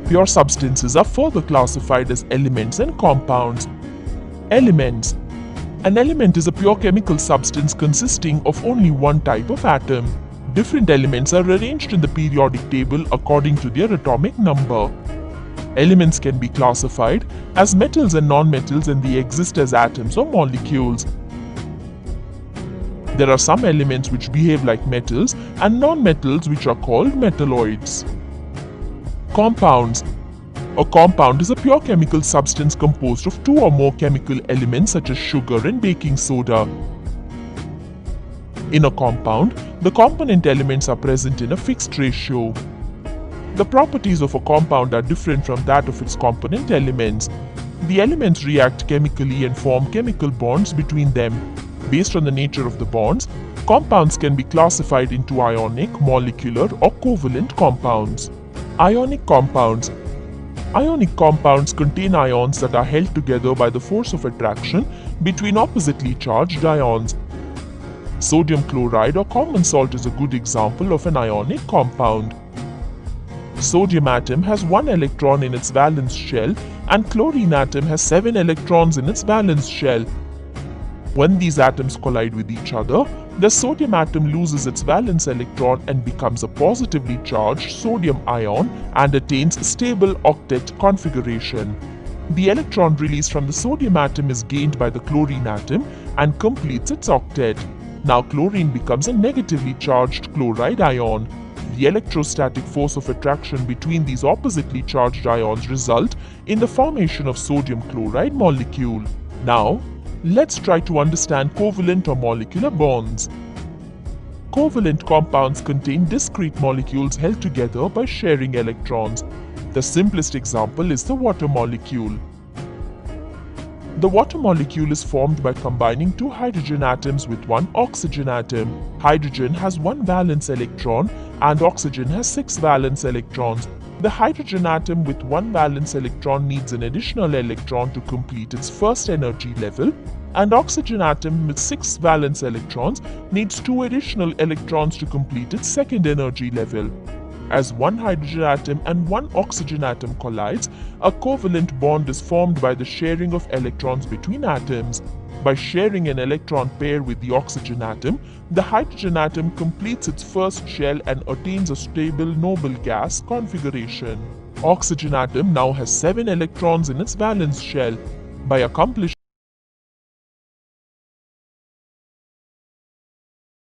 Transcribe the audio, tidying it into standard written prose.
Pure substances are further classified as elements and compounds. Elements. An element is a pure chemical substance consisting of only one type of atom. Different elements are arranged in the periodic table according to their atomic number. Elements can be classified as metals and non-metals, and they exist as atoms or molecules. There are some elements which behave like metals and non-metals which are called metalloids. Compounds. A compound is a pure chemical substance composed of two or more chemical elements such as sugar and baking soda. In a compound, the component elements are present in a fixed ratio. The properties of a compound are different from that of its component elements. The elements react chemically and form chemical bonds between them. Based on the nature of the bonds, compounds can be classified into ionic, molecular, or covalent compounds. Ionic compounds. Ionic compounds contain ions that are held together by the force of attraction between oppositely charged ions. Sodium chloride or common salt is a good example of an ionic compound. Sodium atom has 1 electron in its valence shell and chlorine atom has 7 electrons in its valence shell. When these atoms collide with each other, the sodium atom loses its valence electron and becomes a positively charged sodium ion and attains stable octet configuration. The electron released from the sodium atom is gained by the chlorine atom and completes its octet. Now chlorine becomes a negatively charged chloride ion. The electrostatic force of attraction between these oppositely charged ions result in the formation of sodium chloride molecule. Now, let's try to understand covalent or molecular bonds. Covalent compounds contain discrete molecules held together by sharing electrons. The simplest example is the water molecule. The water molecule is formed by combining two hydrogen atoms with one oxygen atom. Hydrogen has 1 valence electron and oxygen has 6 valence electrons. The hydrogen atom with 1 valence electron needs an additional electron to complete its first energy level, and oxygen atom with 6 valence electrons needs 2 additional electrons to complete its second energy level. As one hydrogen atom and one oxygen atom collides, a covalent bond is formed by the sharing of electrons between atoms. By sharing an electron pair with the oxygen atom, the hydrogen atom completes its first shell and attains a stable noble gas configuration. Oxygen atom now has 7 electrons in its valence shell. By accomplishing